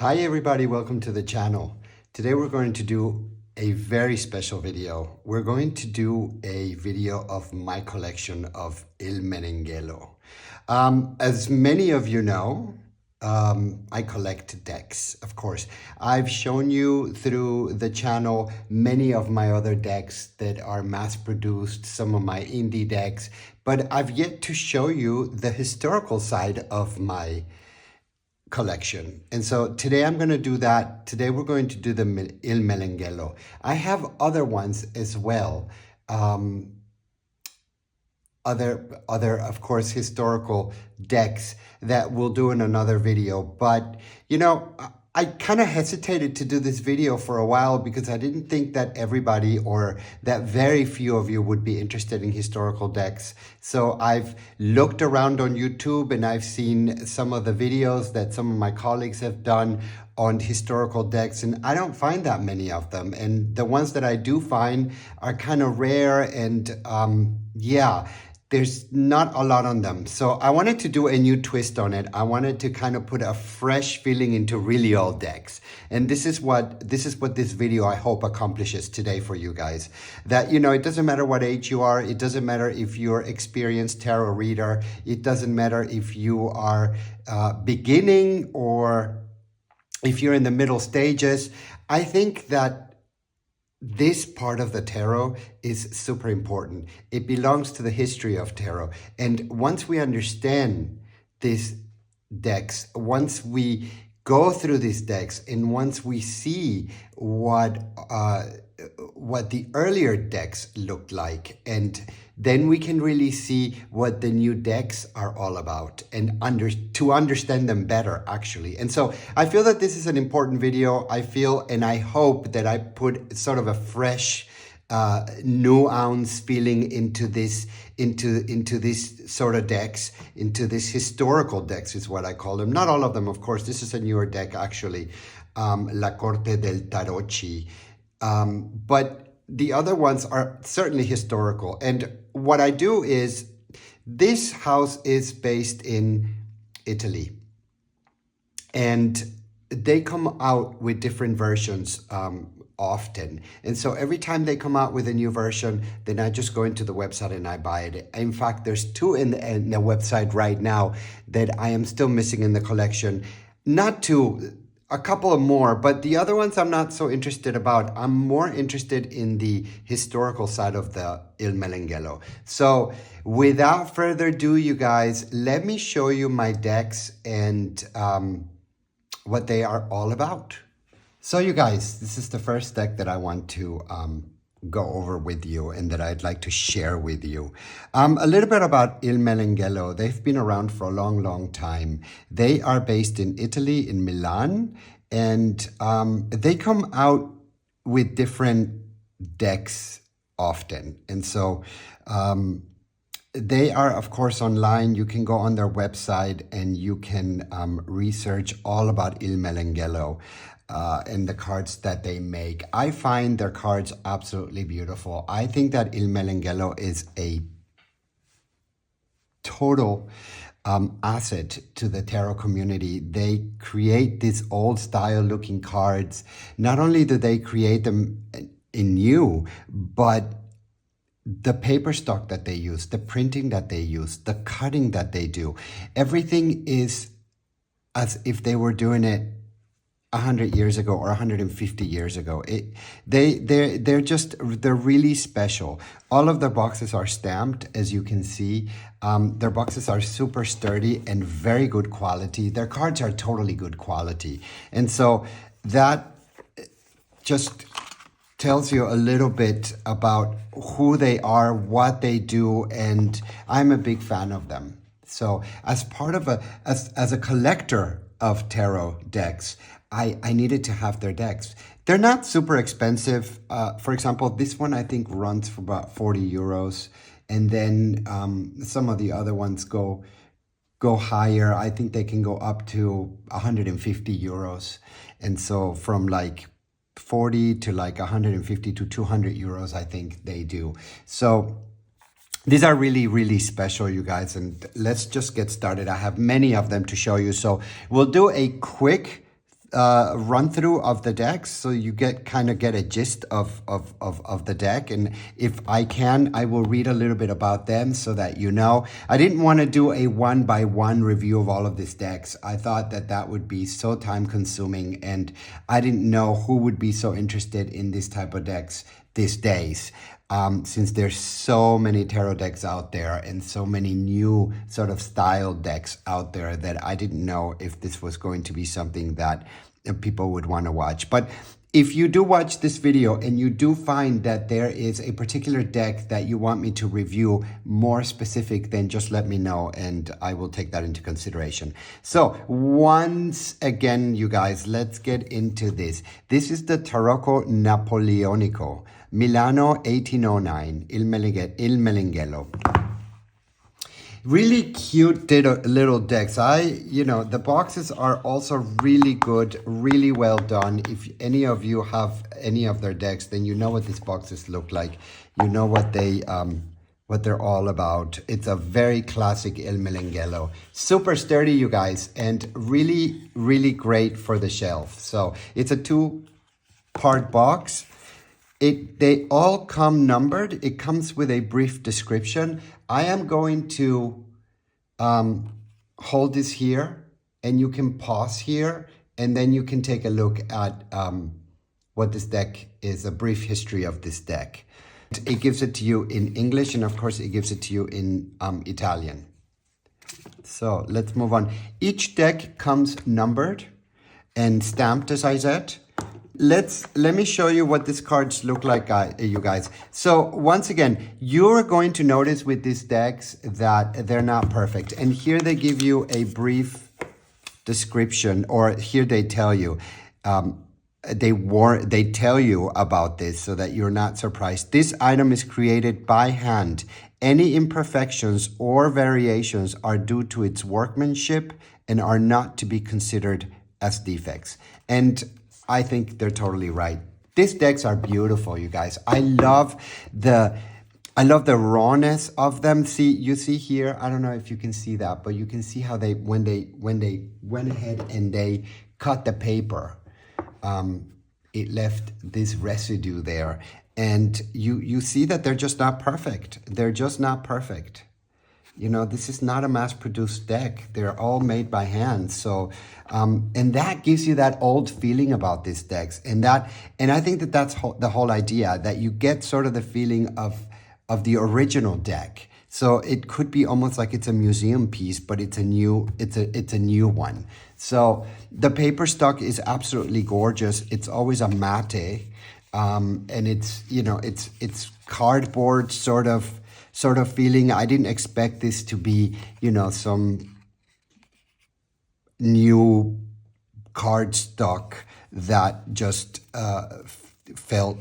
Hi everybody, welcome to the channel. Today we're going to do a very special video. We're going to do a video of my collection of Il Meneghello. As many of you know, I collect decks, of course. I've shown you through the channel many of my other decks that are mass-produced, some of my indie decks, but I've yet to show you the historical side of my collection. And so today I'm going to do that. Today we're going to do the Il Meneghello. I have other ones as well. Other, of course, historical decks that we'll do in another video. But, you know, I kind of hesitated to do this video for a while because I didn't think that everybody or that very few of you would be interested in historical decks. So I've looked around on YouTube and I've seen some of the videos that some of my colleagues have done on historical decks, and I don't find that many of them. And the ones that I do find are kind of rare and yeah, there's not a lot on them. So I wanted to do a new twist on it. I wanted to kind of put a fresh feeling into really old decks. And this is what this video I hope accomplishes today for you guys. That, you know, it doesn't matter what age you are. It doesn't matter if you're experienced tarot reader. It doesn't matter if you are beginning or if you're in the middle stages. I think that this part of the tarot is super important. It belongs to the history of tarot. And once we understand these decks, once we go through these decks, and once we see what the earlier decks looked like, and then we can really see what the new decks are all about and to understand them better, actually. And so I feel that this is an important video. I feel and I hope that I put sort of a fresh nuance feeling into this sort of decks, into this historical decks is what I call them. Not all of them, of course. This is a newer deck, actually, La Corte del Tarocchi. But the other ones are certainly historical. And what I do is, this house is based in Italy. And they come out with different versions often. And so every time they come out with a new version, then I just go into the website and I buy it. In fact, there's two in the website right now that I am still missing in the collection. Not two, a couple of more, but the other ones I'm not so interested about. I'm more interested in the historical side of the Il Meneghello. So without further ado, you guys, let me show you my decks and what they are all about. So you guys, this is the first deck that I want to go over with you and that I'd like to share with you. A little bit about Il Meneghello. They've been around for a long, long time. They are based in Italy, in Milan, and they come out with different decks often. And so they are, of course, online. You can go on their website and you can research all about Il Meneghello. And the cards that they make. I find their cards absolutely beautiful. I think that Il Meneghello is a total asset to the tarot community. They create these old style looking cards. Not only do they create them in new, but the paper stock that they use, the printing that they use, the cutting that they do, everything is as if they were doing it 100 years ago or 150 years ago. They're really special. All of their boxes are stamped, as you can see. Their boxes are super sturdy and very good quality. Their cards are totally good quality. And so that just tells you a little bit about who they are, what they do, and I'm a big fan of them. So as part of as a collector of tarot decks, I needed to have their decks. They're not super expensive. For example, this one I think runs for about 40 euros. And then some of the other ones go higher. I think they can go up to 150 euros. And so from like 40 to like 150 to 200 euros, I think they do. So these are really, really special, you guys. And let's just get started. I have many of them to show you. So we'll do a quick run through of the decks, so you kind of get a gist of the deck. And if I can, I will read a little bit about them so that you know. I didn't want to do a one-by-one review of all of these decks. I thought that that would be so time-consuming, and I didn't know who would be so interested in this type of decks these days. Since there's so many tarot decks out there and so many new sort of style decks out there, that I didn't know if this was going to be something that people would want to watch. But if you do watch this video and you do find that there is a particular deck that you want me to review more specific, then just let me know and I will take that into consideration. So once again, you guys, let's get into this. This is the Tarocco Napoleonico, Milano 1809, Il Meneghello. Really cute little decks. The boxes are also really good, really well done. If any of you have any of their decks, then you know what these boxes look like. You know what they're all about. It's a very classic Il Meneghello. Super sturdy, you guys, and really, really great for the shelf. So it's a 2-part box. They all come numbered. It comes with a brief description. I am going to hold this here, and you can pause here, and then you can take a look at what this deck is, a brief history of this deck. It gives it to you in English, and of course it gives it to you in Italian. So let's move on. Each deck comes numbered and stamped, as I said. Let me show you what these cards look like, you guys. So once again, you're going to notice with these decks that they're not perfect. And here they give you a brief description, or here they tell you, they tell you about this so that you're not surprised. This item is created by hand. Any imperfections or variations are due to its workmanship and are not to be considered as defects. And I think they're totally right. These decks are beautiful, you guys. I love the rawness of them. You see here, I don't know if you can see that, but you can see how when they went ahead and they cut the paper, it left this residue there. And you see that they're just not perfect. They're just not perfect. You know, this is not a mass-produced deck. They're all made by hand. So, and that gives you that old feeling about these decks. And I think that's the whole idea, that you get sort of the feeling of the original deck. So it could be almost like it's a museum piece, but it's a new one. So the paper stock is absolutely gorgeous. It's always a matte, and it's cardboard sort of feeling. I didn't expect this to be, some new cardstock that just felt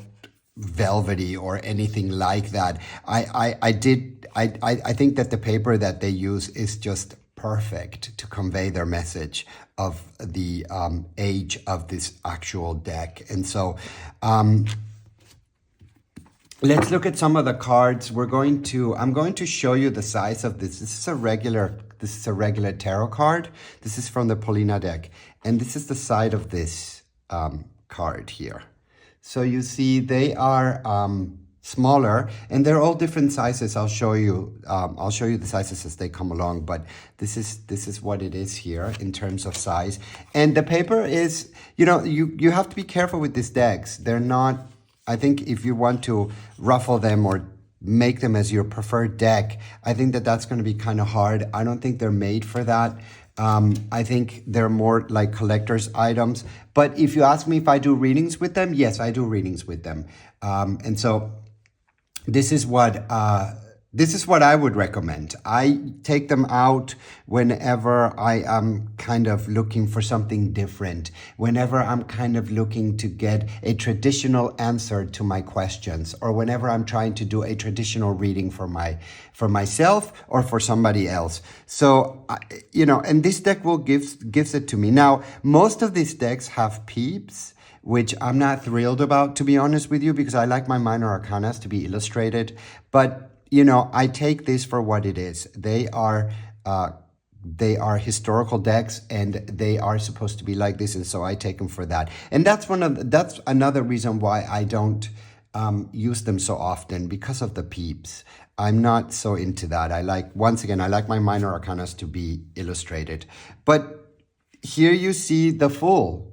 velvety or anything like that. I think that the paper that they use is just perfect to convey their message of the age of this actual deck. And so let's look at some of the cards. I'm going to show you the size of this. This is a regular tarot card. This is from the Polina deck. And this is the side of this card here. So you see they are smaller, and they're all different sizes. I'll show you the sizes as they come along, but this is what it is here in terms of size. And the paper is, you have to be careful with these decks. They're not, I think if you want to ruffle them or make them as your preferred deck, I think that's going to be kind of hard. I don't think they're made for that. I think they're more like collector's items. But if you ask me if I do readings with them, yes, I do readings with them. And so this is what I would recommend. I take them out whenever I am kind of looking for something different, whenever I'm kind of looking to get a traditional answer to my questions, or whenever I'm trying to do a traditional reading for myself or for somebody else. So, and this deck gives it to me. Now, most of these decks have peeps, which I'm not thrilled about, to be honest with you, because I like my minor arcanas to be illustrated. But I take this for what it is. They are they are historical decks and they are supposed to be like this, and so I take them for that. And that's another reason why I don't use them so often, because of the peeps. I'm not so into that. I like my minor arcanas to be illustrated. But here you see the full.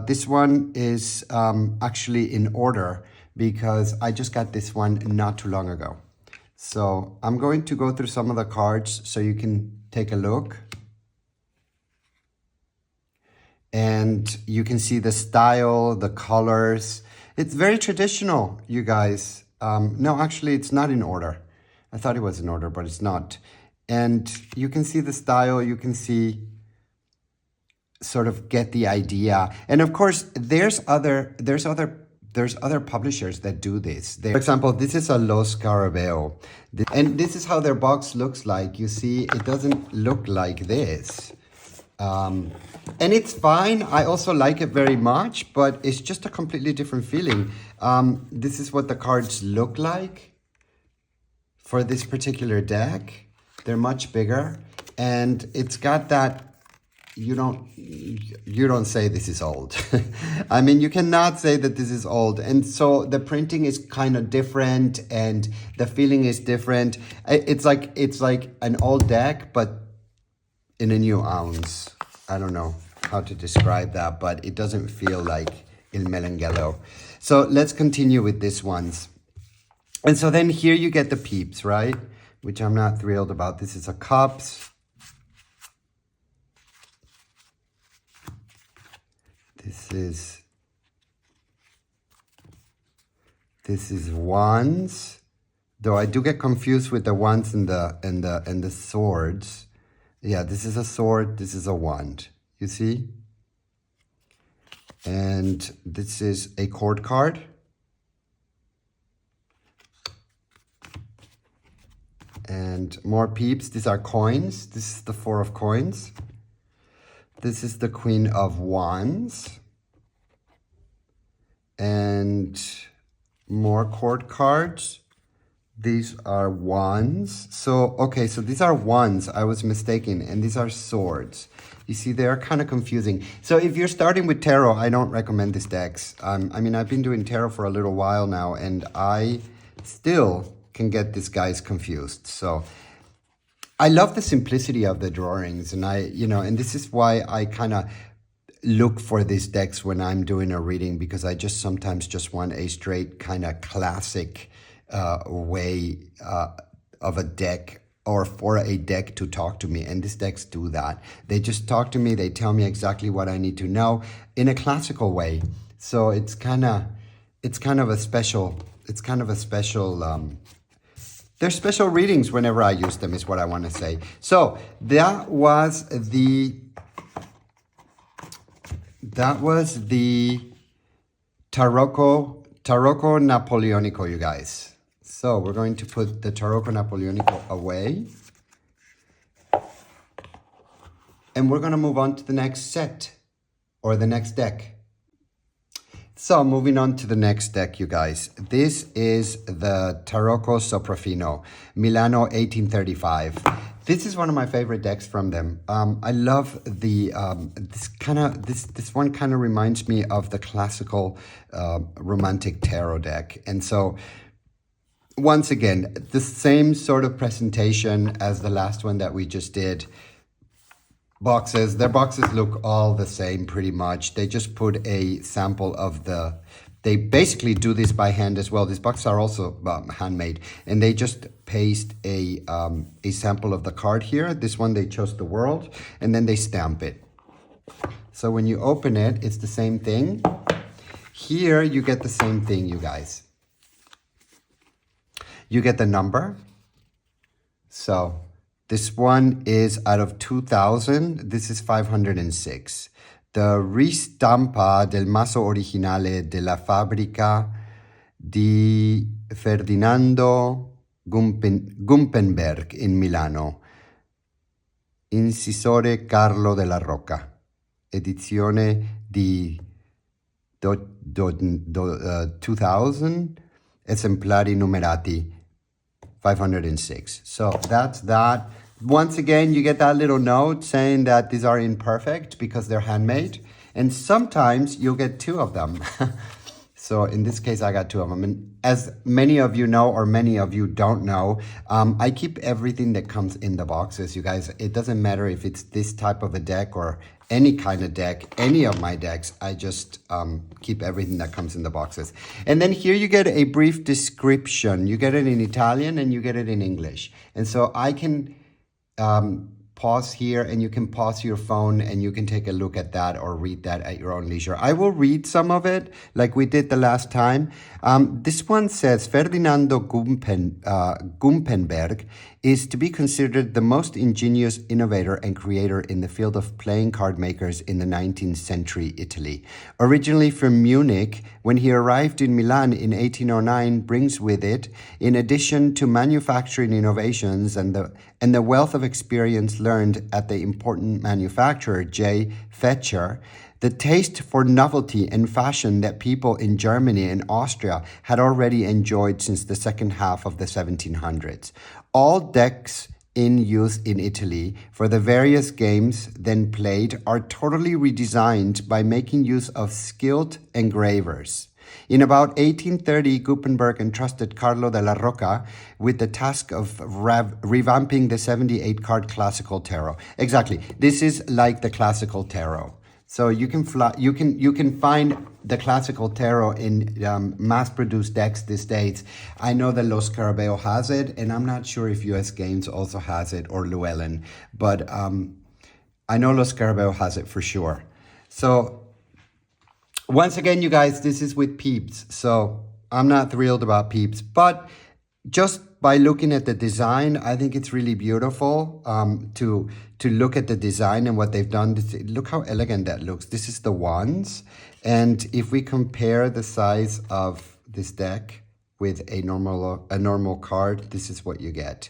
This one is actually in order because I just got this one not too long ago. So I'm going to go through some of the cards so you can take a look. And you can see the style, the colors. It's very traditional, you guys. No, actually, it's not in order. I thought it was in order, but it's not. And you can see the style. You can see, sort of get the idea. And of course, there's other publishers that do this. For example, this is a Los Scarabeo. And this is how their box looks like. You see, it doesn't look like this. And it's fine. I also like it very much, but it's just a completely different feeling. This is what the cards look like for this particular deck. They're much bigger, and it's got that, you don't say this is old. I mean, you cannot say that this is old. And so the printing is kind of different and the feeling is different. It's like an old deck, but in a new ounce. I don't know how to describe that, but it doesn't feel like Il Meneghello. So let's continue with this ones. And so then here you get the peeps, right? Which I'm not thrilled about. This is a cups. This is wands. Though I do get confused with the wands and the swords. Yeah, this is a sword, this is a wand. You see? And this is a court card. And more peeps. These are coins. This is the 4 of coins. This is the Queen of Wands. And more court cards. These are wands. So, okay, so these are wands. I was mistaken. And these are swords. You see, they're kind of confusing. So if you're starting with tarot, I don't recommend these decks. I mean, I've been doing tarot for a little while now, and I still can get these guys confused. So I love the simplicity of the drawings, and and this is why I kind of look for these decks when I'm doing a reading, because I just sometimes just want a straight kind of classic way of a deck, or for a deck to talk to me. And these decks do that. They just talk to me. They tell me exactly what I need to know in a classical way. So it's kind of a special. There's special readings whenever I use them, is what I want to say. So that was the Tarocco Napoleonico, you guys. So we're going to put the Tarocco Napoleonico away. And we're going to move on to the next set, or the next deck. So moving on to the next deck, you guys. This is the Tarocco Sopraffino, Milano 1835. This is one of my favorite decks from them. I love the this one kind of reminds me of the classical romantic tarot deck. And so once again, the same sort of presentation as the last one that we just did. Boxes, their boxes look all the same pretty much. They just put a sample of they basically do this by hand as well. These boxes are also handmade, and they just paste a sample of the card here. This one, they chose the world, and then they stamp it. So when you open it, it's the same thing. Here you get the same thing, you guys. You get the number. So this one is out of 2000. This is 506. The ristampa del maso originale della fabbrica di Ferdinando Gumpenberg in Milano. Incisore Carlo della Rocca. Edizione di 2000. Esemplari numerati 506. So that's that. Once again, you get that little note saying that these are imperfect because they're handmade. And sometimes you'll get two of them. So in this case, I got two of them. And as many of you know, or many of you don't know, I keep everything that comes in the boxes, you guys. It doesn't matter if it's this type of a deck or any kind of deck, any of my decks. I just keep everything that comes in the boxes. And then here you get a brief description. You get it in Italian and you get it in English. And so I can pause here, and you can pause your phone and you can take a look at that or read that at your own leisure. I will read some of it like we did the last time. This one says, Ferdinando Gumpenberg is to be considered the most ingenious innovator and creator in the field of playing card makers in the 19th century Italy. Originally from Munich, when he arrived in Milan in 1809, brings with it, in addition to manufacturing innovations and the wealth of experience learned at the important manufacturer J. Fetcher, the taste for novelty and fashion that people in Germany and Austria had already enjoyed since the second half of the 1700s. All decks in use in Italy for the various games then played are totally redesigned by making use of skilled engravers. In about 1830, Gutenberg entrusted Carlo della Rocca with the task of revamping the 78-card classical tarot. Exactly, this is like the classical tarot. So you can find the classical tarot in mass-produced decks these days. I know that Los Scarabeo has it, and I'm not sure if US Games also has it or Llewellyn, but I know Los Scarabeo has it for sure. So once again, you guys, this is with Peeps, so I'm not thrilled about Peeps, but just by looking at the design, I think it's really beautiful to look at the design and what they've done. Look how elegant that looks. This is the wands, and if we compare the size of this deck with a normal card, this is what you get.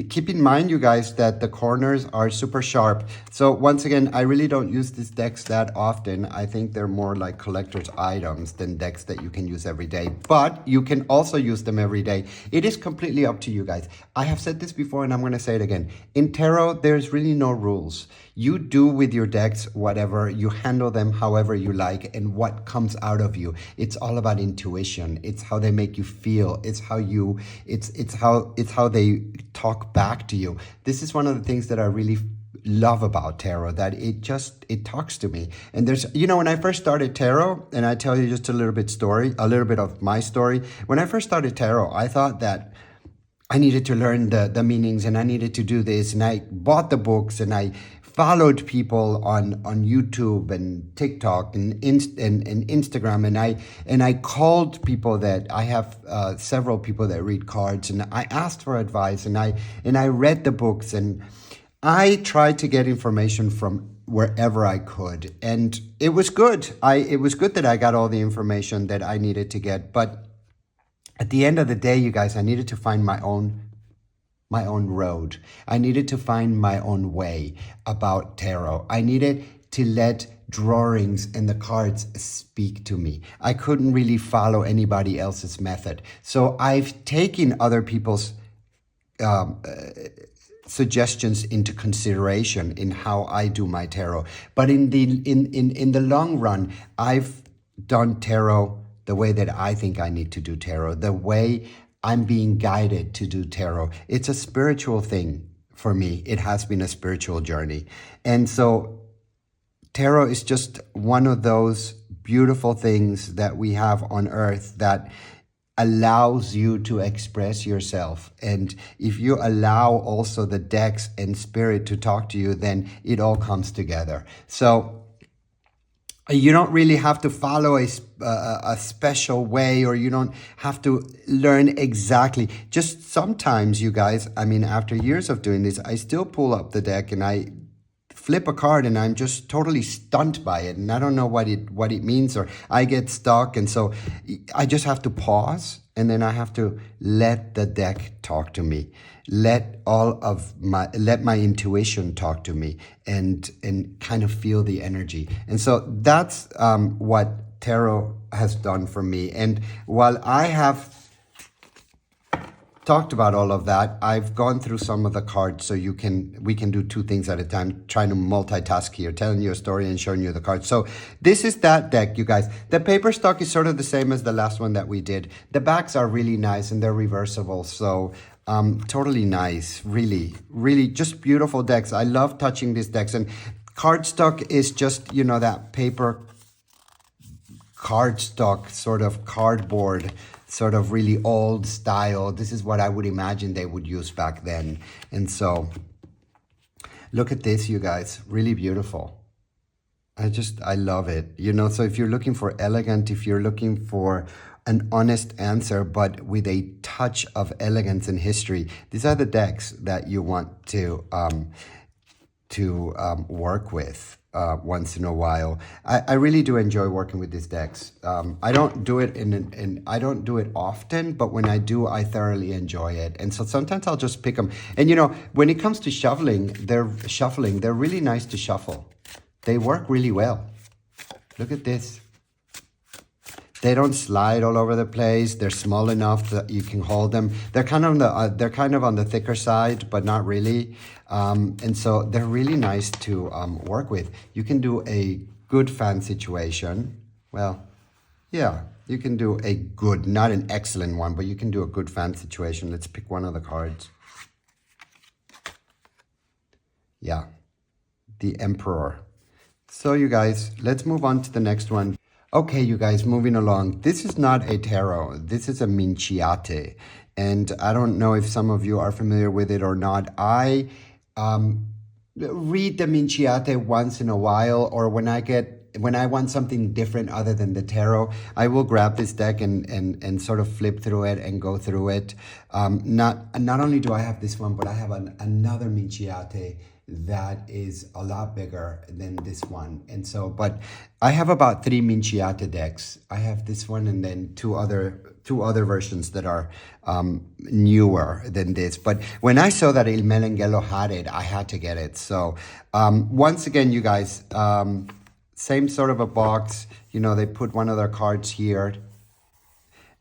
Keep in mind, you guys, that the corners are super sharp. So once again, I really don't use these decks that often. I think they're more like collector's items than decks that you can use every day. But you can also use them every day. It is completely up to you guys. I have said this before and I'm going to say it again. In tarot, there's really no rules. You do with your decks whatever, you handle them however you like, and what comes out of you. It's all about intuition. It's how they make you feel. It's how they talk back to you. This is one of the things that I really love about tarot, that it talks to me. And there's, when I first started tarot, and I tell you just a little bit of my story. When I first started tarot, I thought that I needed to learn the meanings, and I needed to do this, and I bought the books, and I followed people on YouTube and TikTok and Instagram, and I called people that I have several people that read cards, and I asked for advice, and I read the books, and I tried to get information from wherever I could, and it was good. It was good that I got all the information that I needed to get, but at the end of the day, you guys, I needed to find my own road. I needed to find my own way about tarot. I needed to let drawings and the cards speak to me. I couldn't really follow anybody else's method. So I've taken other people's suggestions into consideration in how I do my tarot. But in the long run, I've done tarot the way that I think I need to do tarot, the way I'm being guided to do tarot. It's a spiritual thing for me. It has been a spiritual journey. And so tarot is just one of those beautiful things that we have on earth that allows you to express yourself. And if you allow also the decks and spirit to talk to you, then it all comes together. So you don't really have to follow a special way, or you don't have to learn exactly. Just sometimes, you guys, after years of doing this, I still pull up the deck and I flip a card and I'm just totally stunned by it, and I don't know what it means, or I get stuck, and so I just have to pause, and then I have to let the deck talk to me. Let my intuition talk to me, and kind of feel the energy. And so that's what tarot has done for me. And while I have talked about all of that. I've gone through some of the cards, so we can do two things at a time, trying to multitask here, telling you a story and showing you the cards. So this is that deck, you guys. The paper stock is sort of the same as the last one that we did. The backs are really nice and they're reversible, so totally nice. Really, really just beautiful decks. I love touching these decks. And cardstock is just, you know, that paper cardstock, sort of cardboard, sort of really old style. This is what I would imagine they would use back then. And so look at this, you guys, really beautiful. I love it. You know, so if you're looking for elegant, if you're looking for an honest answer, but with a touch of elegance and history, these are the decks that you want to work with once in a while. I really do enjoy working with these decks. I don't do it I don't do it often, but when I do, I thoroughly enjoy it. And so sometimes I'll just pick them. And you know, when it comes to shuffling, they're really nice to shuffle. They work really well. Look at this. They don't slide all over the place. They're small enough that you can hold them. They're kind of on the thicker side, but not really. And so they're really nice to work with. You can do a good fan situation. Well, yeah, you can do a good, not an excellent one, but you can do a good fan situation. Let's pick one of the cards. Yeah, the Emperor. So you guys, let's move on to the next one. Okay, you guys, moving along. This is not a tarot. This is a Minchiate. And I don't know if some of you are familiar with it or not. I read the Minchiate once in a while, or when I want something different other than the tarot, I will grab this deck and sort of flip through it and go through it. Not only do I have this one, but I have another Minchiate that is a lot bigger than this one. And so, but I have about 3 Minchiate decks. I have this one and then two other versions that are newer than this. But when I saw that Il Meneghello had it, I had to get it. So once again, you guys, same sort of a box. You know, they put one of their cards here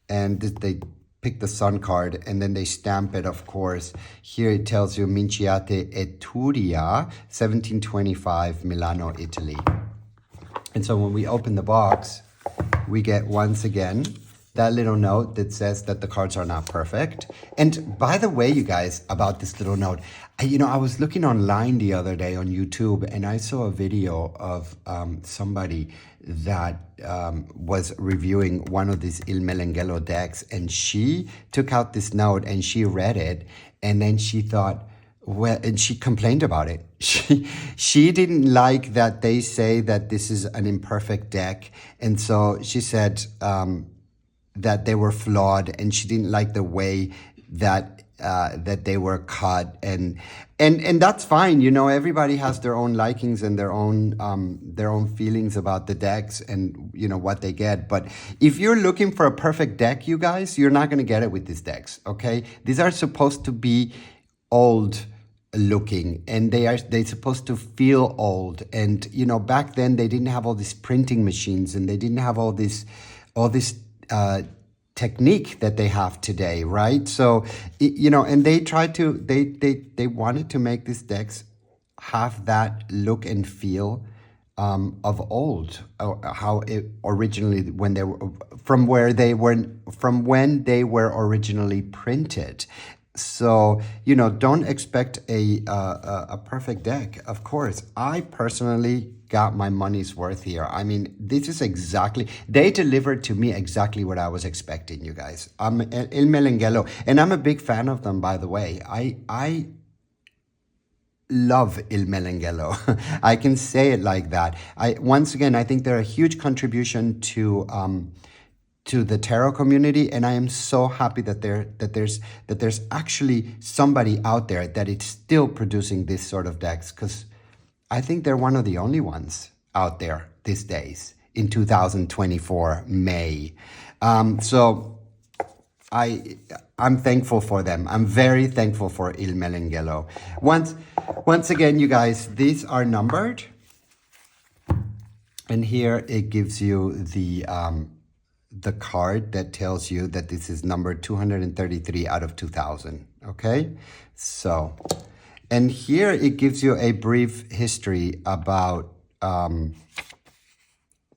and they pick the sun card and then they stamp it, of course. Here it tells you Minchiate Etruria, 1725, Milano, Italy. And so when we open the box, we get once again that little note that says that the cards are not perfect. And by the way, you guys, about this little note, I was looking online the other day on YouTube and I saw a video of somebody that was reviewing one of these Il Meneghello decks, and she took out this note and she read it, and then she thought, well, and she complained about it. She didn't like that they say that this is an imperfect deck, and so she said that they were flawed, and she didn't like the way that they were cut, and that's fine. You know, everybody has their own likings and their own feelings about the decks and, you know, what they get. But if you're looking for a perfect deck, you guys, you're not going to get it with these decks. Okay, these are supposed to be old looking, and they're supposed to feel old. And you know, back then they didn't have all these printing machines, and they didn't have all this technique that they have today, right? So, you know, and they tried to, they wanted to make these decks have that look and feel of old, how it originally, when they were, from when they were originally printed. So, you know, don't expect a perfect deck. Of course, I personally got my money's worth here. I mean, this is exactly, they delivered to me exactly what I was expecting, you guys. I'm Il Meneghello, and I'm a big fan of them, by the way. I love Il Meneghello. I can say it like that. Once again, I think they're a huge contribution to the tarot community, and I am so happy that there's actually somebody out there that is still producing this sort of decks, because I think they're one of the only ones out there these days in 2024 May. So I'm thankful for them. I'm very thankful for Il Meneghello. Once again, you guys, these are numbered, and here it gives you the the card that tells you that this is number 233 out of 2000, okay? So, and here it gives you a brief history about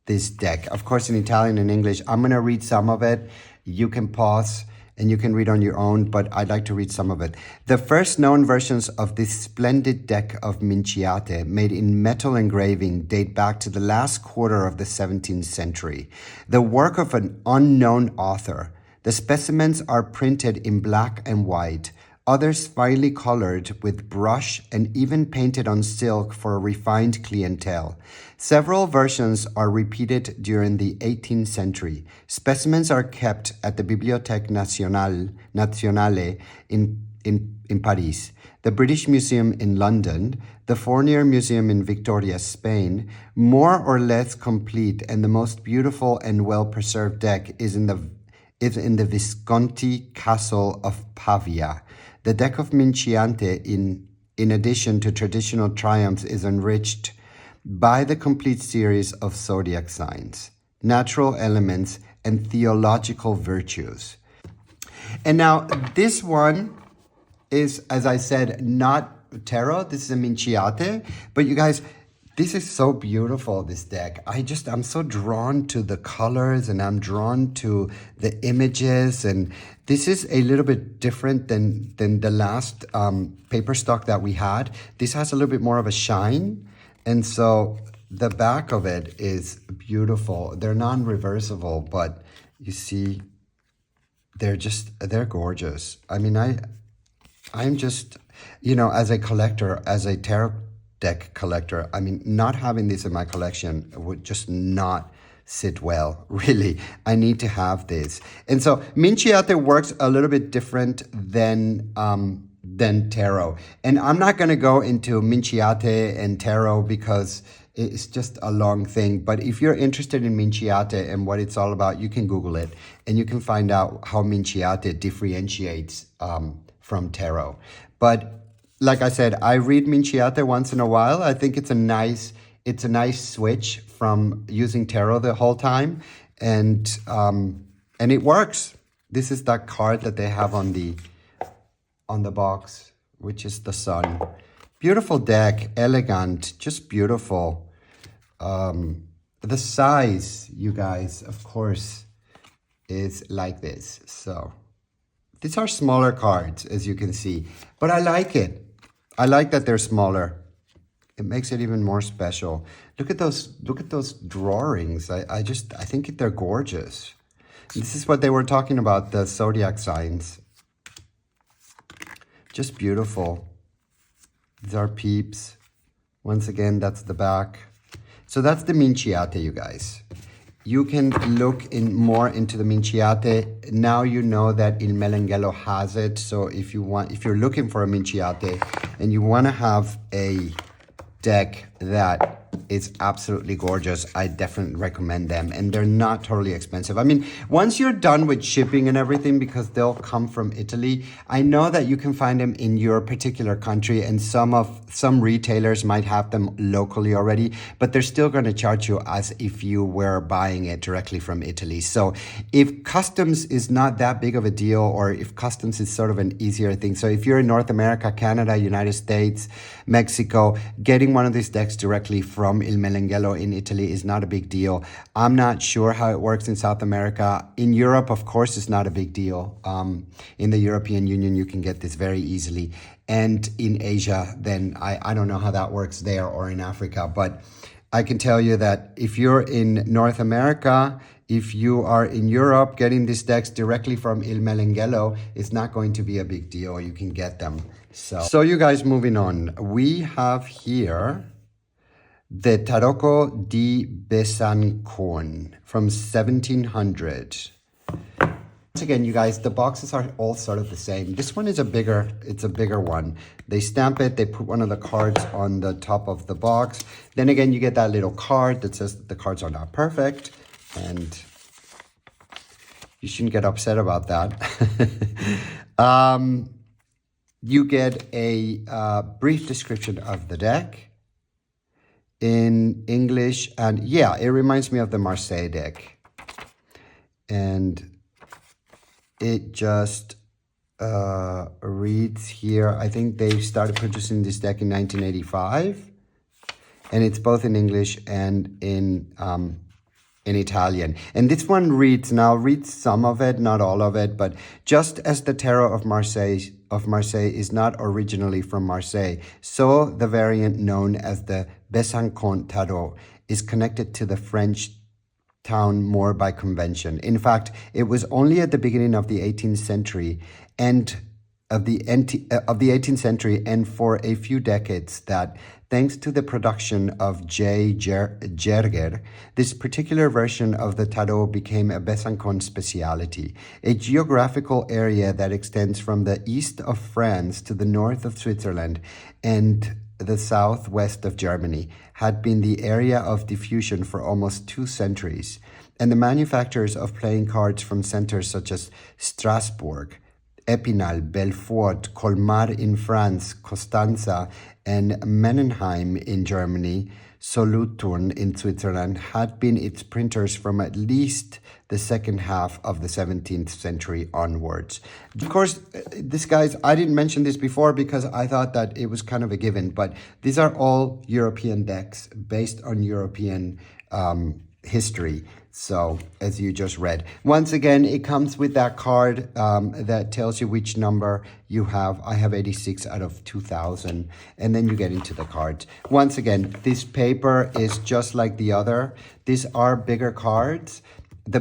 this deck. Of course, in Italian and English. I'm going to read some of it. You can pause and you can read on your own, but I'd like to read some of it. The first known versions of this splendid deck of Minchiate, made in metal engraving, date back to the last quarter of the 17th century. The work of an unknown author. The specimens are printed in black and white, others finely colored with brush and even painted on silk for a refined clientele. Several versions are repeated during the 18th century. Specimens are kept at the Bibliothèque Nationale in Paris, the British Museum in London, the Fournier Museum in Victoria, Spain. More or less complete and the most beautiful and well-preserved deck is in the Visconti Castle of Pavia. The deck of Minchiate, in addition to traditional triumphs, is enriched by the complete series of zodiac signs, natural elements, and theological virtues. And now this one is, as I said, not tarot. This is a Minchiate. But you guys, this is so beautiful, this deck. I'm so drawn to the colors and I'm drawn to the images. And this is a little bit different than the last paper stock that we had. This has a little bit more of a shine. And so the back of it is beautiful. They're non-reversible, but you see, they're gorgeous. I mean, I'm just, as a collector, as a tarot deck collector, I mean, not having this in my collection would just not sit well, really. I need to have this. And so Minchiate works a little bit different than tarot. And I'm not going to go into Minchiate and tarot because it's just a long thing. But if you're interested in Minchiate and what it's all about, you can Google it and you can find out how Minchiate differentiates from tarot. But like I said, I read Minchiate once in a while. I think it's a nice switch from using tarot the whole time, and it works. This is that card that they have on the box, which is the sun. Beautiful deck, elegant, just beautiful. The size, you guys, of course, is like this. So these are smaller cards, as you can see, but I like it. I like that they're smaller. It makes it even more special. Look at those drawings. I think they're gorgeous. This is what they were talking about, the zodiac signs. Just beautiful. These are peeps. Once again, that's the back. So that's the Minchiate, you guys. You can look more into the Minchiate. Now you know that Il Meneghello has it. So if you're looking for a Minchiate and you want to have a deck that is absolutely gorgeous, I definitely recommend them. And they're not totally expensive. I mean, once you're done with shipping and everything, because they'll come from Italy, I know that you can find them in your particular country, and some retailers might have them locally already, but they're still going to charge you as if you were buying it directly from Italy. So if customs is not that big of a deal, or if customs is sort of an easier thing, so if you're in North America, Canada, United States, Mexico, getting one of these decks directly from Il Meneghello in Italy is not a big deal. I'm not sure how it works in South America. In Europe, of course, it's not a big deal. In the European Union, you can get this very easily. And in Asia, then I don't know how that works there, or in Africa. But I can tell you that if you're in North America, if you are in Europe, getting these decks directly from Il Meneghello is not going to be a big deal. You can get them. So you guys, moving on. We have here the Tarocco di Besançon from 1700. Once again, you guys, the boxes are all sort of the same. This one is a bigger one. They stamp it, they put one of the cards on the top of the box. Then again, you get that little card that says that the cards are not perfect, and you shouldn't get upset about that. You get a brief description of the deck in English, and yeah, it reminds me of the Marseille deck. And it just reads here. I think they started producing this deck in 1985, and it's both in English and in Italian. And this one reads, now reads some of it, not all of it, but just as the Tarot of Marseille is not originally from Marseille, so the variant known as the Besançon Tarot is connected to the French town more by convention. In fact, it was only at the beginning of the 18th century and of the 18th century and for a few decades that, thanks to the production of J. Gerger, this particular version of the Tarot became a Besançon speciality, a geographical area that extends from the east of France to the north of Switzerland and the southwest of Germany, had been the area of diffusion for almost 2 centuries, and the manufacturers of playing cards from centers such as Strasbourg, Epinal, Belfort, Colmar in France, Costanza, and Menenheim in Germany, Solothurn in Switzerland, had been its printers from at least the second half of the 17th century onwards. Of course, this guys, I didn't mention this before because I thought that it was kind of a given, but these are all European decks based on European history. So, as you just read. Once again, it comes with that card that tells you which number you have. I have 86 out of 2000. And then you get into the cards. Once again, this paper is just like the other. These are bigger cards. The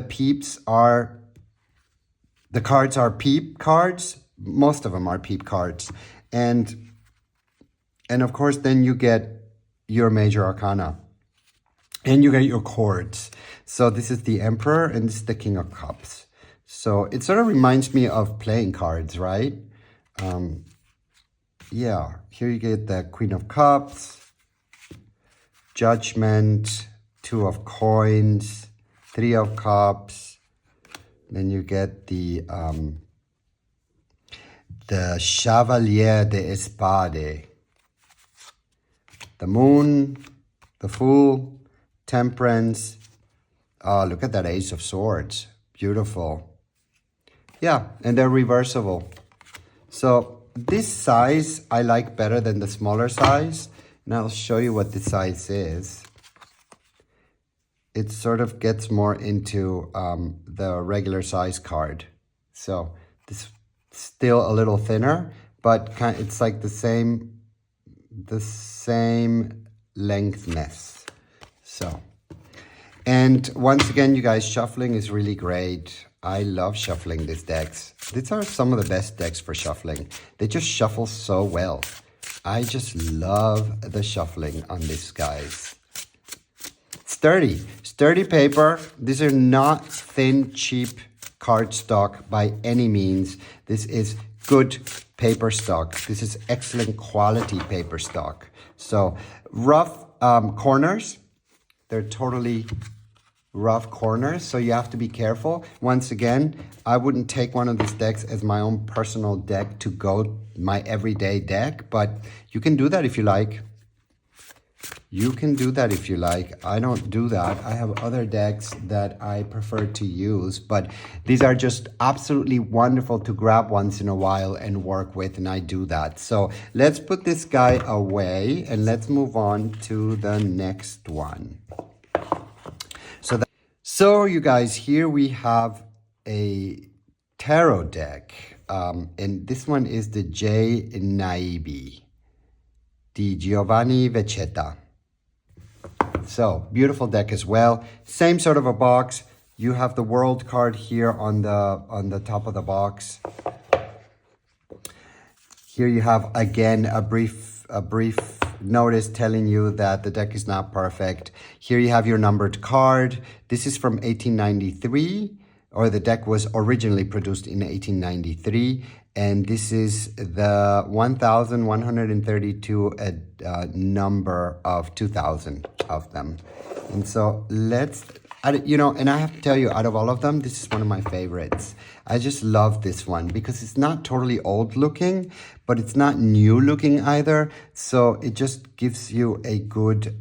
cards are peep cards. Most of them are peep cards. And of course, then you get your major arcana. And you get your chords. So this is the Emperor and this is the King of Cups. So it sort of reminds me of playing cards, right? Yeah, here you get the Queen of Cups, Judgment, 2 of Coins, 3 of Cups. Then you get the Chevalier de Espade, the Moon, the Fool, Temperance. Oh, look at that Ace of Swords. Beautiful. Yeah, and they're reversible. So this size I like better than the smaller size. And I'll show you what this size is. It sort of gets more into the regular size card. So this is still a little thinner, but it's like the same lengthness. So, and once again, you guys, shuffling is really great. I love shuffling these decks. These are some of the best decks for shuffling. They just shuffle so well. I just love the shuffling on these guys. Sturdy paper. These are not thin, cheap cardstock by any means. This is good paper stock. This is excellent quality paper stock. So rough corners. They're totally rough corners, so you have to be careful. Once again, I wouldn't take one of these decks as my own personal deck to go my everyday deck, but you can do that if you like. You can do that if you like. I don't do that. I have other decks that I prefer to use, but these are just absolutely wonderful to grab once in a while and work with, and I do that. So let's put this guy away and let's move on to the next one. So you guys, here we have a tarot deck, and this one is the J. Naibi di Giovanni Vecchetta. So beautiful deck as well. Same sort of a box. You have the World card here on the top of the box. Here you have again a brief notice telling you that the deck is not perfect. Here you have your numbered card. This is from 1893, or the deck was originally produced in 1893. And this is the 1132 number of 2000 of them. And so let's, and I have to tell you, out of all of them, this is one of my favorites. I just love this one because it's not totally old looking, but it's not new looking either. So it just gives you a good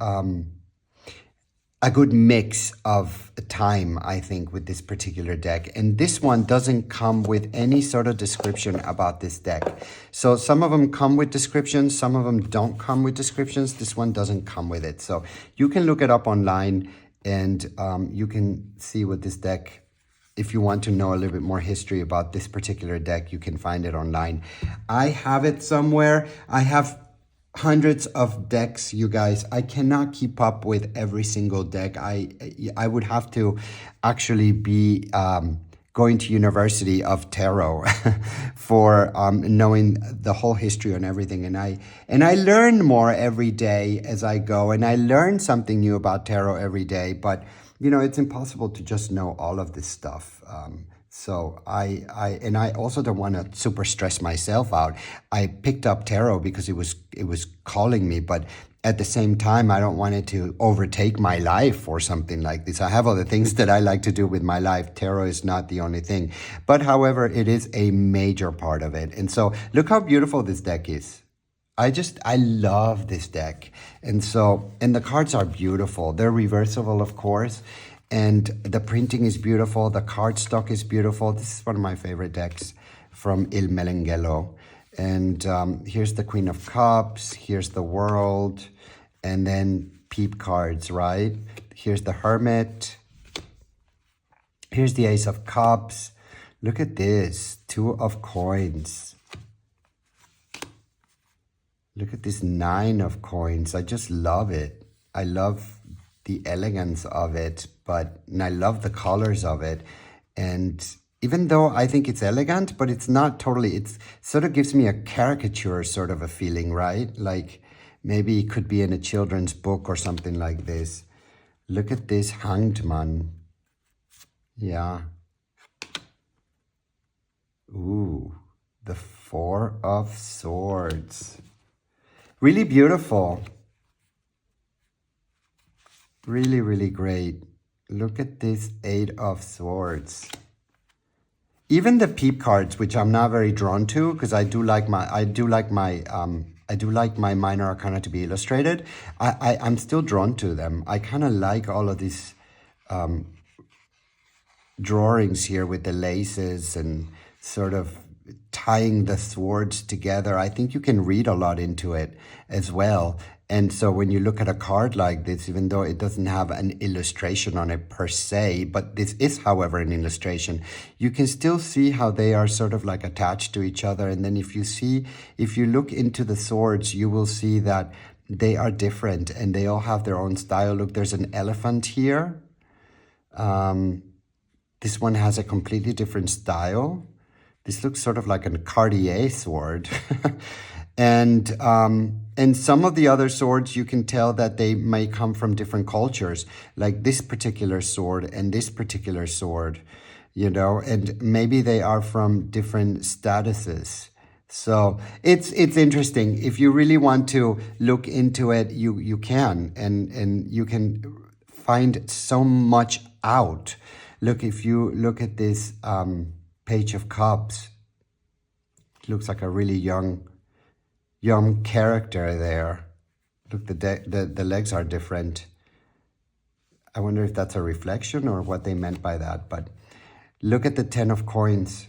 a good mix of time, I think, with this particular deck. And this one doesn't come with any sort of description about this deck. So some of them come with descriptions, some of them don't come with descriptions. This one doesn't come with it. So you can look it up online and you can see what this deck, if you want to know a little bit more history about this particular deck, you can find it online. I have it somewhere. I have hundreds of decks, you guys. I cannot keep up with every single deck. I would have to actually be going to University of Tarot for knowing the whole history and everything. And I learn more every day as I go, and I learn something new about tarot every day. But you know, it's impossible to just know all of this stuff. So I also don't want to super stress myself out. I picked up tarot because it was calling me, but at the same time, I don't want it to overtake my life or something like this. I have other things that I like to do with my life. Tarot is not the only thing. But however, it is a major part of it. And so look how beautiful this deck is. I love this deck. And the cards are beautiful. They're reversible, of course. And the printing is beautiful. The cardstock is beautiful. This is one of my favorite decks from Il Meneghello. And here's the Queen of Cups. Here's the World. And then peep cards, right? Here's the Hermit. Here's the Ace of Cups. Look at this. Two of Coins. Look at this Nine of Coins. I just love it. I love the elegance of it, and I love the colors of it. And even though I think it's elegant, but it's not totally, it sort of gives me a caricature sort of a feeling, right? Like maybe it could be in a children's book or something like this. Look at this Hanged Man. Yeah. Ooh, the Four of Swords. Really beautiful. Really, really great. Look at this Eight of Swords. Even the peep cards, which I'm not very drawn to, because I do like my minor arcana to be illustrated. I'm still drawn to them. I kind of like all of these drawings here with the laces and sort of tying the swords together. I think you can read a lot into it as well. And so when you look at a card like this, even though it doesn't have an illustration on it per se, but this is, however, an illustration, you can still see how they are sort of like attached to each other. And then if you look into the swords, you will see that they are different and they all have their own style. Look, there's an elephant here. This one has a completely different style. This looks sort of like a Cartier sword. And some of the other swords, you can tell that they may come from different cultures, like this particular sword and this particular sword, you know, and maybe they are from different statuses. So it's interesting. If you really want to look into it, you can, and you can find so much out. Look, if you look at this Page of Cups, it looks like a really young character there. Look, the legs are different. I wonder if that's a reflection or what they meant by that. But look at the 10 of Coins.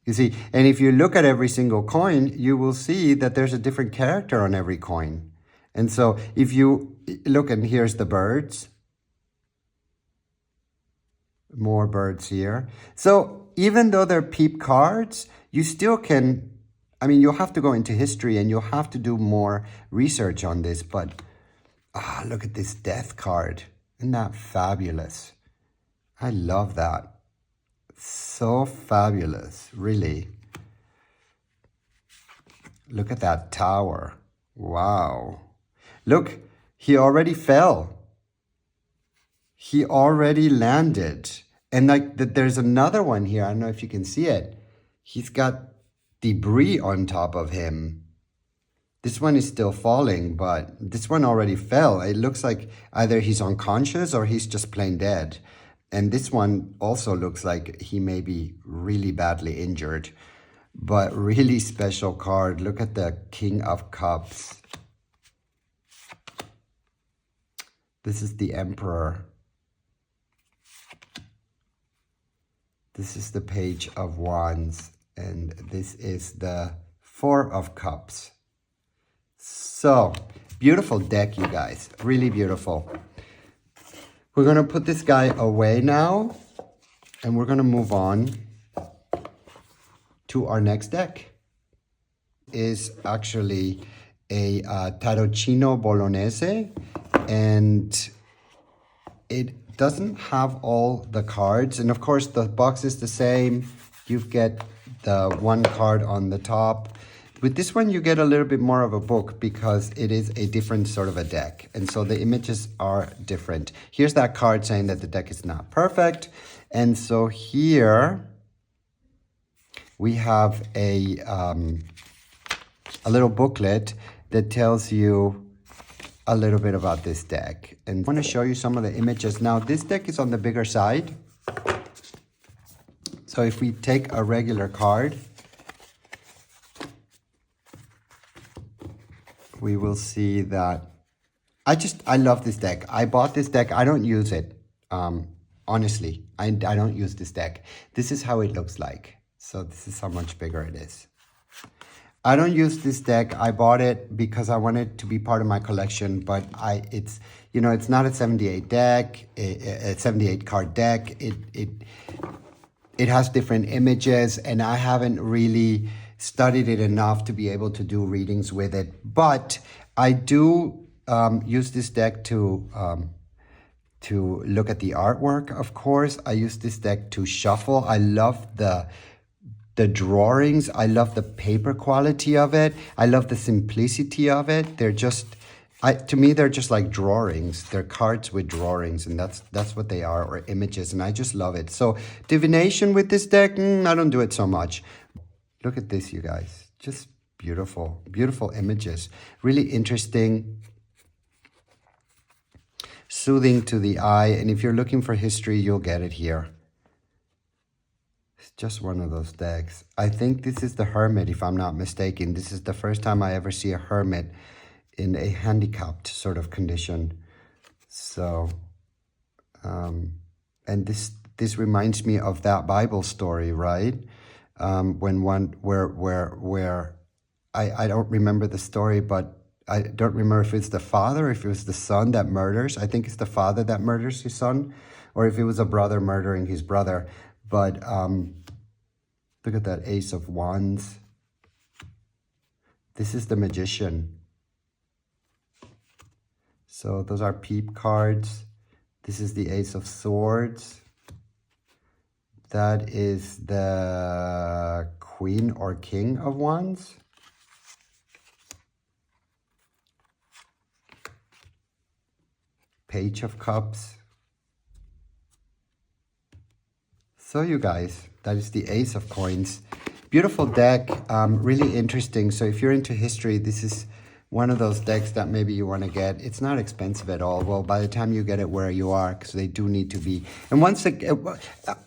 You see, and if you look at every single coin, you will see that there's a different character on every coin. And so if you look, and here's the birds. More birds here. So even though they're peep cards, you still can, I mean, you'll have to go into history and you'll have to do more research on this, but look at this Death card. Isn't that fabulous? I love that. So fabulous, really. Look at that Tower. Wow. Look, he already fell. He already landed. And like there's another one here. I don't know if you can see it. He's got debris on top of him. This one is still falling, but this one already fell. It looks like either he's unconscious or he's just plain dead. And this one also looks like he may be really badly injured, but really special card. Look at the King of Cups. This is the Emperor. This is the Page of Wands. And this is the Four of Cups. So, beautiful deck, you guys. Really beautiful. We're going to put this guy away now. And we're going to move on to our next deck. Is actually a Tarocchino Bolognese. And it doesn't have all the cards. And of course, the box is the same. You get the one card on the top. With this one, you get a little bit more of a book because it is a different sort of a deck. And so the images are different. Here's that card saying that the deck is not perfect. And so here we have a little booklet that tells you a little bit about this deck. And I want to show you some of the images. Now, this deck is on the bigger side. So if we take a regular card, we will see that I love this deck. I bought this deck. I don't use it. Honestly, I don't use this deck. This is how it looks like. So this is how much bigger it is. I don't use this deck. I bought it because I wanted it to be part of my collection, but it's not a 78 deck, a 78 card deck. It has different images, and I haven't really studied it enough to be able to do readings with it. But I do use this deck to look at the artwork, of course. I use this deck to shuffle. I love the drawings. I love the paper quality of it. I love the simplicity of it. They're just, to me, they're just like drawings. They're cards with drawings, and that's what they are, or images, and I just love it. So divination with this deck, I don't do it so much. Look at this, you guys. Just beautiful, beautiful images. Really interesting, soothing to the eye. And if you're looking for history, you'll get it here. It's just one of those decks. I think this is the Hermit, if I'm not mistaken. This is the first time I ever see a Hermit in a handicapped sort of condition. So, and this reminds me of that Bible story, right? Where I don't remember the story, but I don't remember if it's the father, if it was the son that murders. I think it's the father that murders his son, or if it was a brother murdering his brother. But look at that Ace of Wands. This is the Magician. So those are peep cards. This is the Ace of Swords. That is the Queen or King of Wands. Page of Cups. So you guys, that is the Ace of Coins. Beautiful deck, really interesting. So if you're into history, this is one of those decks that maybe you want to get. It's not expensive at all. Well, by the time you get it where you are, because they do need to be. And once again,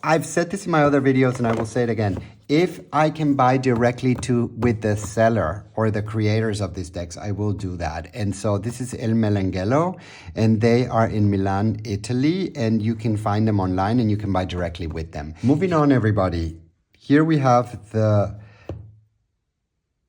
I've said this in my other videos, and I will say it again. If I can buy directly with the seller or the creators of these decks, I will do that. And so this is Il Meneghello, and they are in Milan, Italy, and you can find them online and you can buy directly with them. Moving on, everybody. Here we have the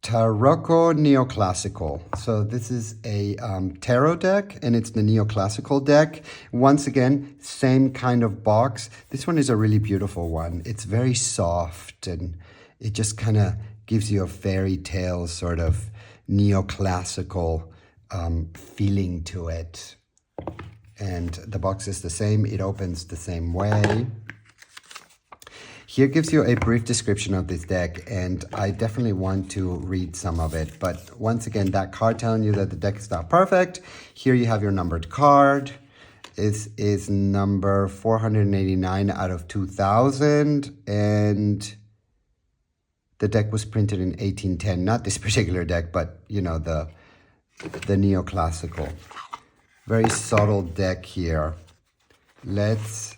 Tarocco Neoclassical. So this is a tarot deck, and it's the neoclassical deck. Once again, same kind of box. This one is a really beautiful one. It's very soft, and it just kind of gives you a fairy tale sort of neoclassical feeling to it. And the box is the same. It opens the same way. Here gives you a brief description of this deck, and I definitely want to read some of it. But once again, that card telling you that the deck is not perfect. Here you have your numbered card. This is number 489 out of 2000, and the deck was printed in 1810. Not this particular deck, but you know, the neoclassical. Very subtle deck here. Let's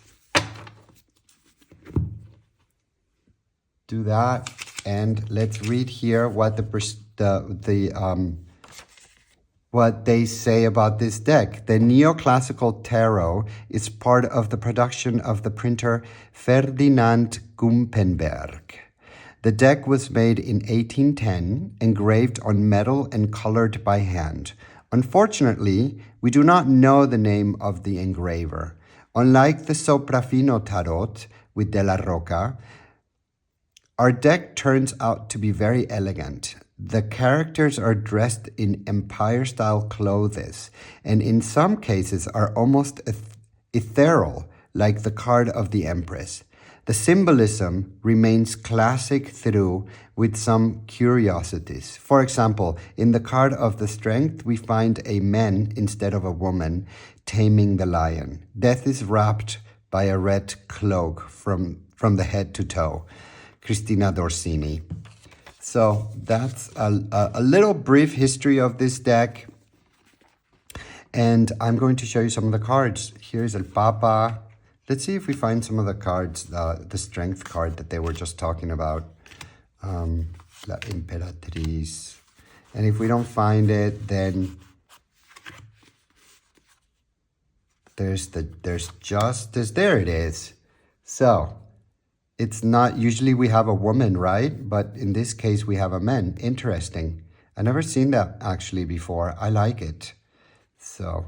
do that, and let's read here what what they say about this deck. The neoclassical tarot is part of the production of the printer Ferdinand Gumpenberg. The deck was made in 1810, engraved on metal and colored by hand. Unfortunately, we do not know the name of the engraver. Unlike the Soprafino Tarot with De la Roca, our deck turns out to be very elegant. The characters are dressed in empire-style clothes, and in some cases are almost ethereal, like the card of the Empress. The symbolism remains classic through, with some curiosities. For example, in the card of the Strength, we find a man instead of a woman taming the lion. Death is wrapped by a red cloak from the head to toe. Cristina Dorsini. So that's a little brief history of this deck. And I'm going to show you some of the cards. Here's El Papa. Let's see if we find some of the cards, the Strength card that they were just talking about. La Imperatriz. And if we don't find it, then there's Justice. There it is. So it's not, usually we have a woman, right? But in this case, we have a man. Interesting. I've never seen that actually before. I like it. So,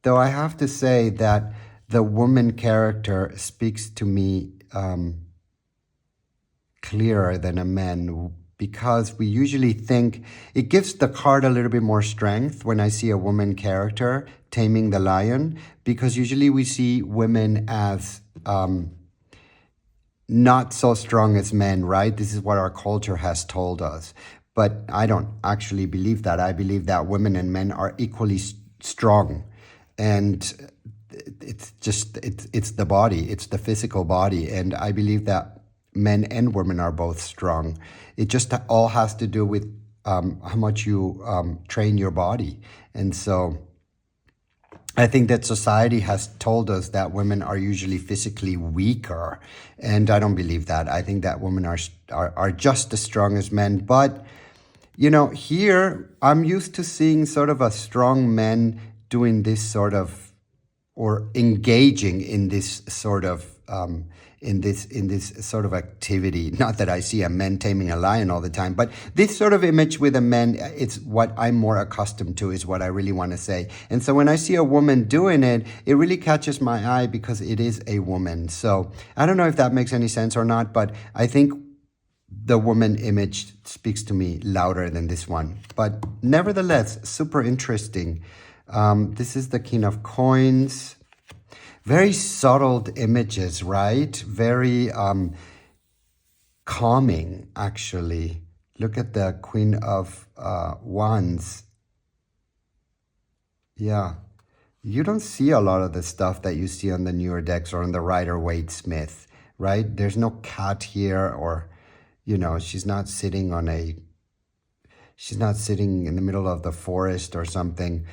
though I have to say that the woman character speaks to me clearer than a man, because we usually think it gives the card a little bit more strength when I see a woman character taming the lion, because usually we see women as not so strong as men, right? This is what our culture has told us. But I don't actually believe that. I believe that women and men are equally strong. And it's the body, it's the physical body. And I believe that men and women are both strong. It just all has to do with how much you train your body. And so I think that society has told us that women are usually physically weaker. And I don't believe that. I think that women are just as strong as men. But, you know, here I'm used to seeing sort of a strong man doing this sort of, or engaging in this sort of in this sort of activity. Not that I see a man taming a lion all the time, but this sort of image with a man, it's what I'm more accustomed to, is what I really want to say. And so when I see a woman doing it, it really catches my eye because it is a woman. So I don't know if that makes any sense or not, but I think the woman image speaks to me louder than this one. But nevertheless, super interesting. This is the King of Coins. Very subtle images, right? Very calming, actually. Look at the Queen of Wands. Yeah. You don't see a lot of the stuff that you see on the newer decks or on the Rider-Waite-Smith, right? There's no cat here, or, you know, she's not sitting in the middle of the forest or something.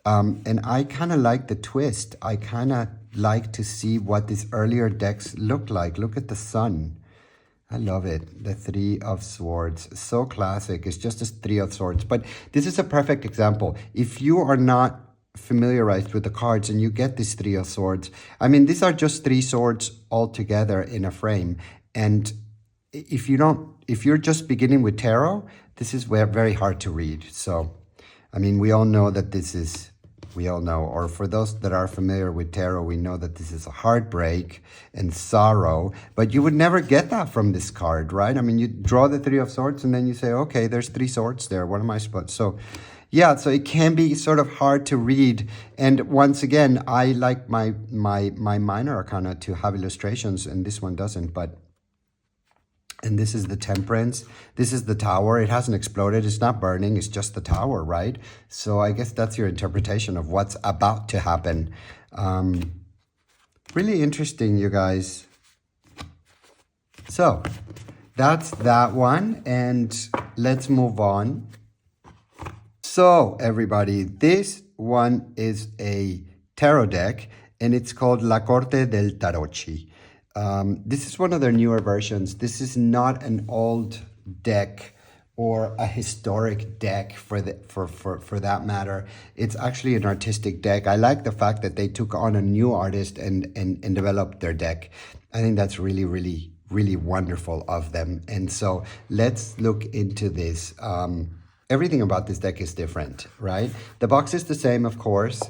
And I kind of like the twist. I kind of like to see what these earlier decks look like. Look at the sun. I love it. The Three of Swords. So classic. It's just a Three of Swords. But this is a perfect example. If you are not familiarized with the cards and you get this Three of Swords, I mean, these are just three swords all together in a frame. And if you're just beginning with tarot, this is very hard to read. So, I mean, we all know, or for those that are familiar with tarot, we know that this is a heartbreak and sorrow, but you would never get that from this card, right? I mean, you draw the Three of Swords and then you say, okay, there's three swords there. What am I supposed to? So, yeah, so it can be sort of hard to read. And once again, I like my minor arcana to have illustrations, and this one doesn't, and this is the Temperance. This is the Tower. It hasn't exploded. It's not burning. It's just the Tower, right? So I guess that's your interpretation of what's about to happen. Really interesting, you guys. So that's that one. And let's move on. So everybody, this one is a tarot deck, and it's called La Corte del Tarocchi. This is one of their newer versions. This is not an old deck or a historic deck for that matter. It's actually an artistic deck. I like the fact that they took on a new artist and developed their deck. I think that's really, really, really wonderful of them. And so let's look into this. Everything about this deck is different, right? The box is the same, of course.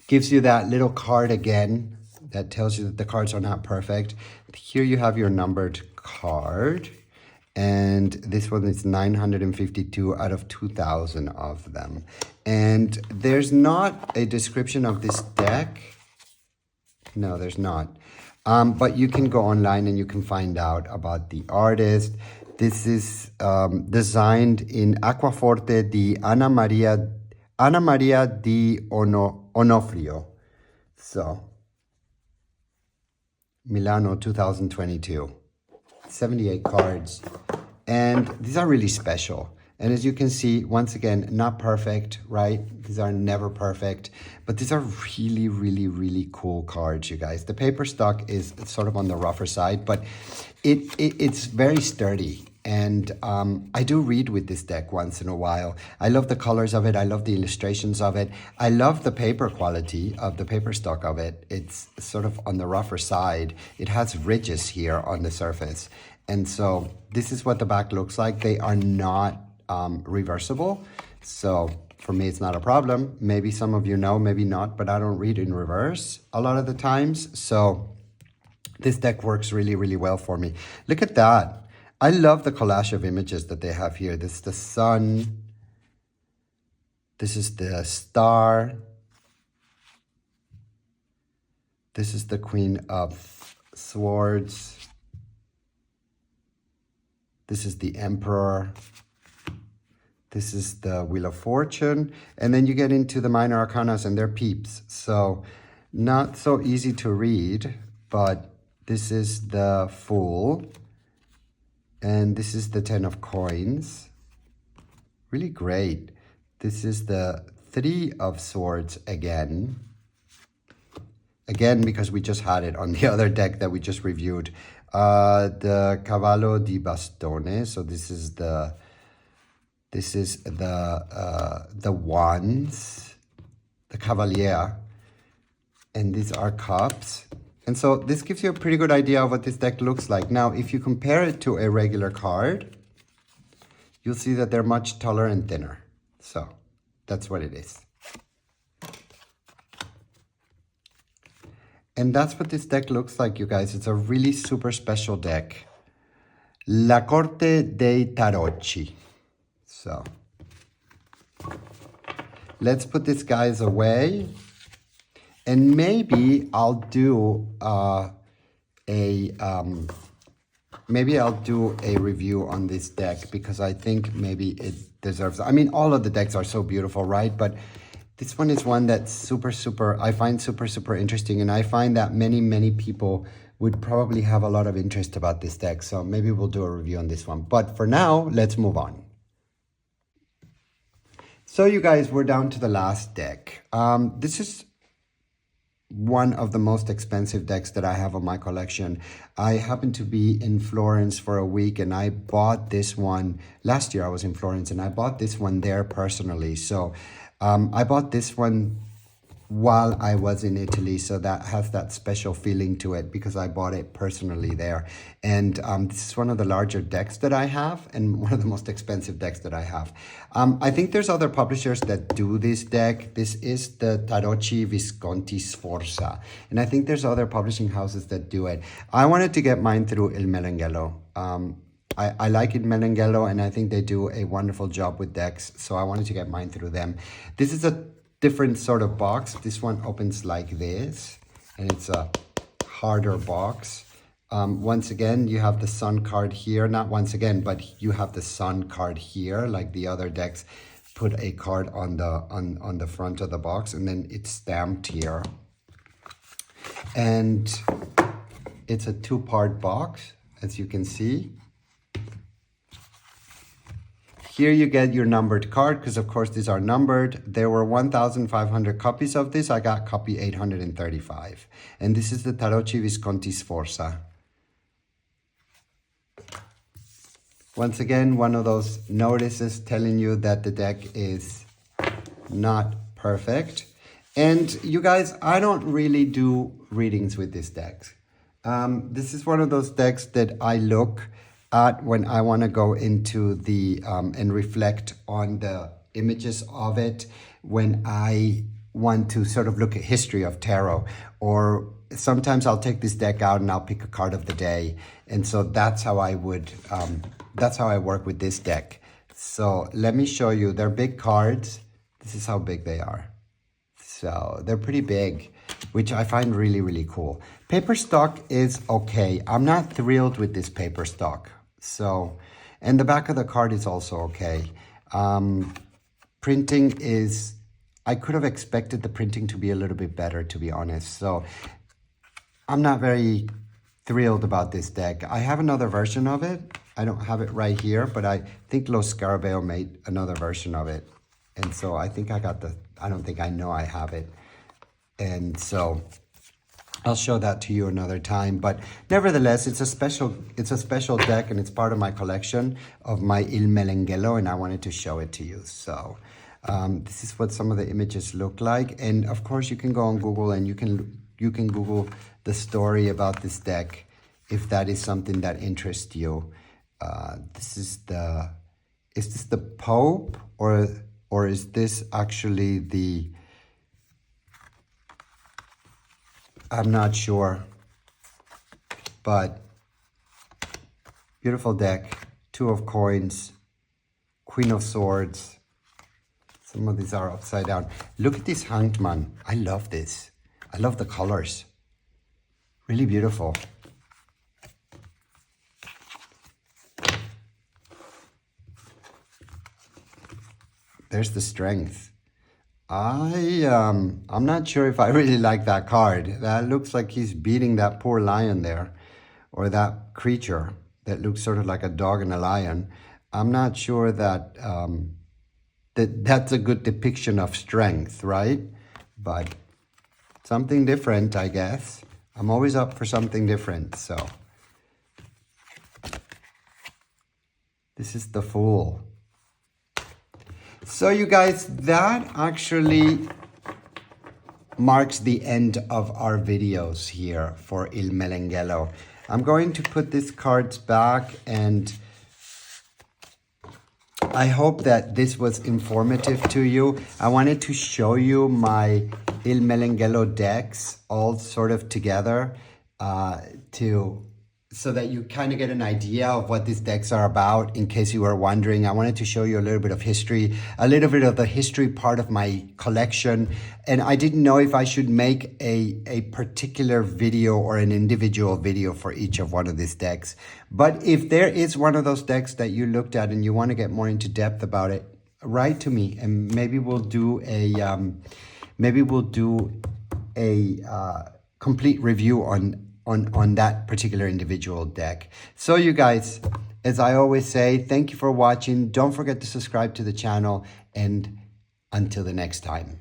Gives you that little card again that tells you that the cards are not perfect. Here you have your numbered card. And this one is 952 out of 2,000 of them. And there's not a description of this deck. No, there's not. But you can go online and you can find out about the artist. This is designed in Acquaforte di Anna Maria di Onofrio. So, Milano 2022. 78 cards. And these are really special. And as you can see, once again, not perfect, right? These are never perfect. But these are really, really, really cool cards, you guys. The paper stock is sort of on the rougher side, but it's very sturdy. And I do read with this deck once in a while. I love the colors of it. I love the illustrations of it. I love the paper quality of the paper stock of it. It's sort of on the rougher side. It has ridges here on the surface. And so this is what the back looks like. They are not reversible. So for me, it's not a problem. Maybe some of you know, maybe not, but I don't read in reverse a lot of the times. So this deck works really, really well for me. Look at that. I love the collage of images that they have here. This is the sun. This is the star. This is the Queen of Swords. This is the Emperor. This is the Wheel of Fortune. And then you get into the minor arcanas and they're peeps. So not so easy to read, but this is the Fool. And this is the 10 of coins. Really great. This is the 3 of swords again. Again, because we just had it on the other deck that we just reviewed. The Cavallo di Bastone. So this is the wands, the Cavalier. And these are cups. And so this gives you a pretty good idea of what this deck looks like. Now, if you compare it to a regular card, you'll see that they're much taller and thinner. So that's what it is. And that's what this deck looks like, you guys. It's a really super special deck. La Corte dei Tarocchi. So let's put these guys away. And maybe I'll do a review on this deck because I think maybe it deserves. I mean, all of the decks are so beautiful, right? But this one is one that's I find super interesting, and I find that many people would probably have a lot of interest about this deck. So maybe we'll do a review on this one. But for now, let's move on. So you guys, we're down to the last deck. This is one of the most expensive decks that I have on my collection. I happened to be in Florence for a week and I bought this one. Last year I was in Florence and I bought this one there personally. So I bought this one while I was in Italy. So that has that special feeling to it because I bought it personally there. And this is one of the larger decks that I have and one of the most expensive decks that I have. I think there's other publishers that do this deck. This is the Tarocchi Visconti Sforza. And I think there's other publishing houses that do it. I wanted to get mine through Il Meneghello. I like Il Meneghello and I think they do a wonderful job with decks. So I wanted to get mine through them. This is a different sort of box. This one opens like this and it's a harder box. Once again, you have the sun card here. Not once again, but you have the sun card here, like the other decks put a card on the front of the box and then it's stamped here. And it's a 2-part box, as you can see. Here you get your numbered card, because of course these are numbered. There were 1,500 copies of this. I got copy 835. And this is the Tarocchi Visconti Sforza. Once again, one of those notices telling you that the deck is not perfect. And you guys, I don't really do readings with this deck. This is one of those decks that I look at when I want to go into the and reflect on the images of it, when I want to sort of look at history of tarot, or sometimes I'll take this deck out and I'll pick a card of the day. And so that's how I would, that's how I work with this deck. So let me show you. They're big cards. This is how big they are. So they're pretty big, which I find really, really cool. Paper stock is okay. I'm not thrilled with this paper stock. So, and the back of the card is also okay. Printing is, I could have expected the printing to be a little bit better, to be honest. So I'm not very thrilled about this deck. I have another version of it. I don't have it right here, but I think Los Scarabeo made another version of it. And so I think I got the, I don't think I know I have it. And so I'll show that to you another time. But nevertheless, it's a special deck, and it's part of my collection of my Il Meneghello, and I wanted to show it to you. So this is what some of the images look like. And of course, you can go on Google and you can Google the story about this deck if that is something that interests you. This is this the Pope, or is this actually the, I'm not sure, but beautiful deck. Two of Coins, Queen of Swords. Some of these are upside down. Look at this Hanged Man. I love this. I love the colors. Really beautiful. There's the Strength. I'm not sure if I really like that card. That looks like he's beating that poor lion there, or that creature that looks sort of like a dog and a lion. I'm not sure that that's a good depiction of strength, right? But something different, I guess. I'm always up for something different, so. This is the Fool. So you guys, that actually marks the end of our videos here for Il Meneghello. I'm going to put these cards back, and I hope that this was informative to you. I wanted to show you my Il Meneghello decks all sort of together so that you kind of get an idea of what these decks are about, in case you were wondering. I wanted to show you a little bit of history, a little bit of the history part of my collection. And I didn't know if I should make a particular video or an individual video for each of one of these decks. But if there is one of those decks that you looked at and you want to get more into depth about it, write to me, and maybe we'll do a complete review on that particular individual deck. So you guys, as I always say, thank you for watching. Don't forget to subscribe to the channel, and until the next time.